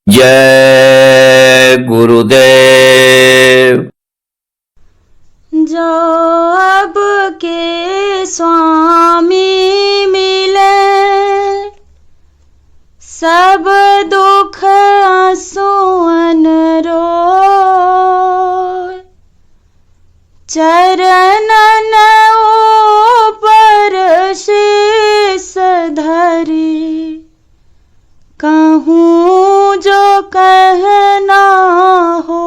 जय गुरुदेव। जो अब के स्वामी मिले, सब दुख आंसुअन रोए। चरणन ऊपर शीस धरी, कहूँ जो कहना हो।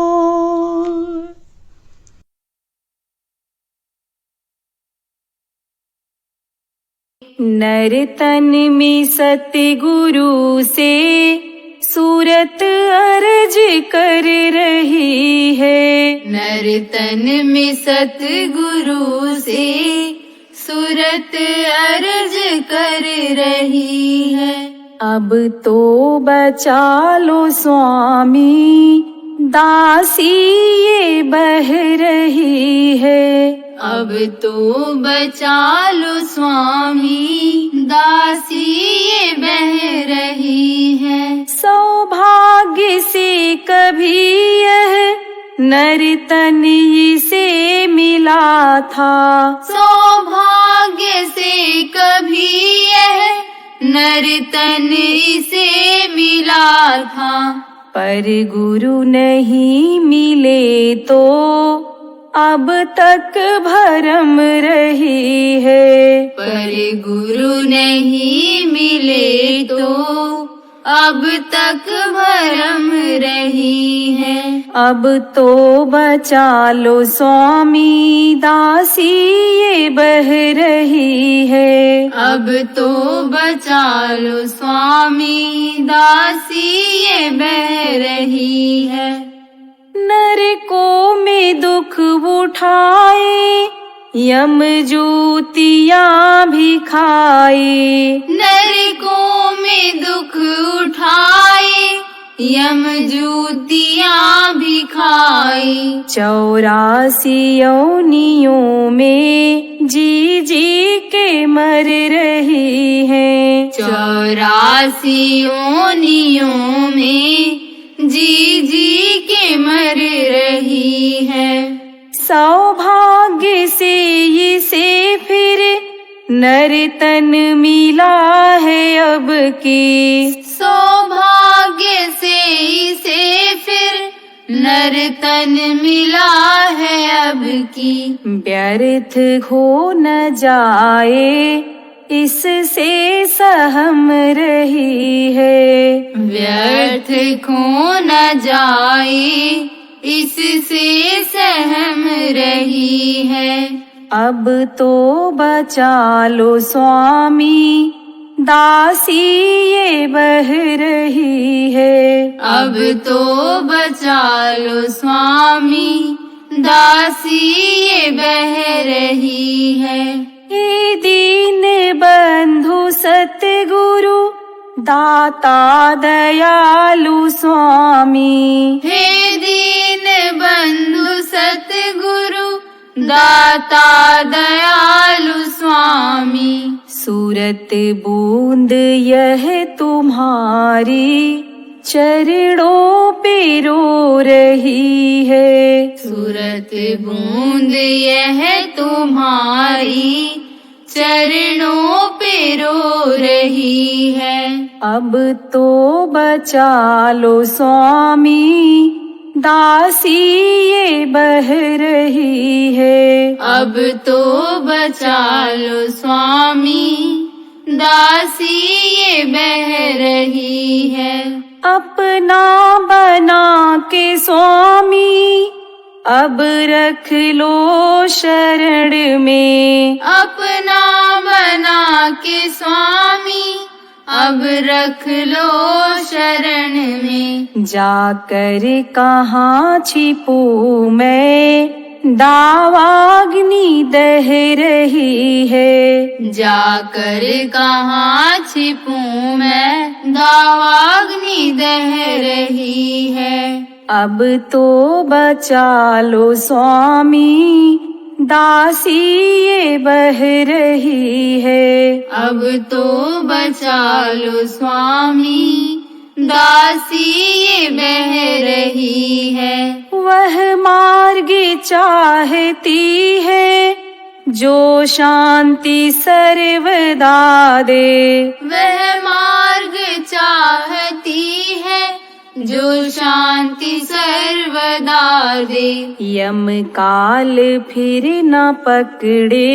नर तन में सतगुरु से सूरत अर्ज कर रही है। नर तन में सतगुरु से सूरत अर्ज कर रही है। अब तो बचा लो स्वामी, दासी ये बह रही है। अब तो बचा लो स्वामी, दासी ये बह रही है। सौभाग्य से कभी यह नर तन से मिला था। सौभाग्य से कभी यह नर तन से मिला था। पर गुरु नहीं मिले तो अब तक भरम रही है। पर गुरु नहीं मिले तो अब तक भरम रही है। अब तो बचा लो स्वामी, दासी ये बह रही है। अब तो बचा लो स्वामी, दासी ये बह रही है। नरकों में दुख उठाए, यम जूतियाँ भी खाए। नरकों में दुख उठाए, यम जूतियाँ भी खाई। 84 योनियों में जी जी के मर रही है। 84 योनियों में जी जी के मर रही है। सौभाग्य से इसे फिर नर तन मिला है अब की। सौभाग्य से इसे फिर नर तन मिला है अब की। व्यर्थ हो न जाए, इससे सहम रही है। व्यर्थ खो न जाए, इससे सहम रही है। अब तो बचा लो स्वामी, दासी ये बह रही है। अब तो बचा लो स्वामी, दासी ये बह रही है। हे दीन बंधु सतगुरु, दाता दयालु स्वामी। हे दीन बंधु सतगुरु, दाता दयालु स्वामी। सूरत बूंद यह तुम्हारी, चरणों पे रो रही है। सूरत बूंद यह तुम्हारी, चरणों पे रो रही है। अब तो बचा लो स्वामी, दासी ये बह रही है। अब तो बचा लो स्वामी, दासी ये बह रही है। अपना बना के स्वामी, अब रख लो शरण में। अपना बना के स्वामी, अब रख लो शरण में। जाकर कहाँ छिपूं मैं, दावाग्नि दह रही है। जाकर कहाँ छिपूं मैं, दावाग्नि दह रही है। अब तो बचा लो स्वामी, दासी ये बह रही है। अब तो बचा लो स्वामी, दासी ये बह रही है। वह मार्ग चाहती है जो शांति सर्वदा दे। वह मार्ग चाहती है जो शांति सर्वदा दे। यम काल फिर न पकड़े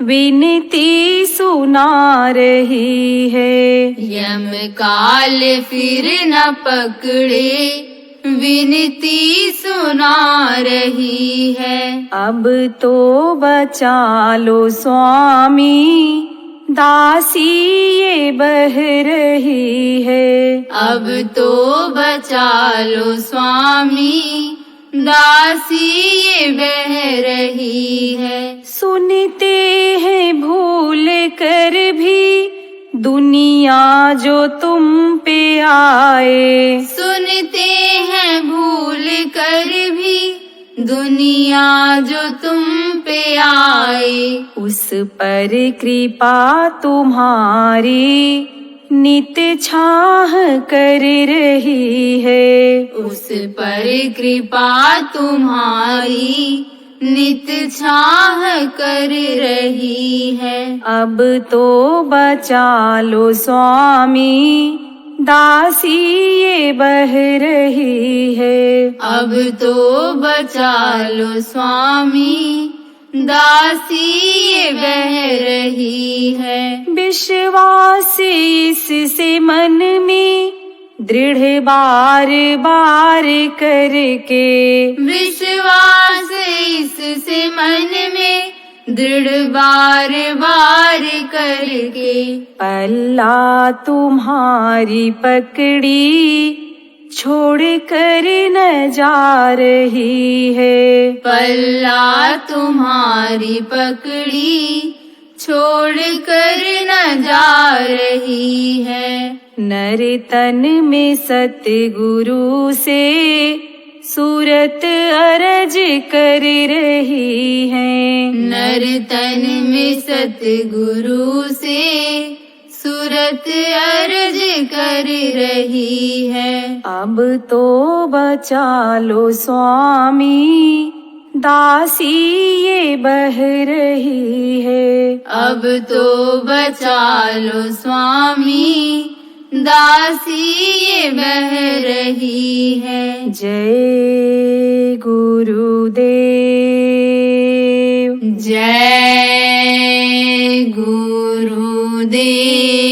विनती सुना रही है। यम काल फिर न पकड़े विनती सुना रही है। अब तो बचा लो स्वामी, दासी ये बह रही है। अब तो बचा लो स्वामी, दासी ये बह रही है। सुनते हैं भूल कर भी दुनिया जो तुम पे आए। सुनते हैं भूल कर भी दुनिया जो तुम पे आए। उस पर कृपा तुम्हारी नित छाह कर रही है। उस पर कृपा तुम्हारी नित छाह कर रही है। अब तो बचा लो स्वामी, दासी ये बह रही है। अब तो बचा लो स्वामी, दासी ये बह रही है। विश्वास इससे मन में दृढ़ बार बार करके। विश्वास इससे मन में दृढ़ बार बार करके। पल्ला तुम्हारी पकड़ी छोड़ कर न जा रही है। पल्ला तुम्हारी पकड़ी छोड़ कर न जा रही है। नर तन में सतगुरु से सूरत अरज कर रही है। नर तन में सतगुरु से सूरत अर्ज कर रही है। अब तो बचा लो स्वामी, दासी ये बह रही है। अब तो बचा लो स्वामी, दासी ये बह रही है। जय गुरुदेव। जय गुरुदेव।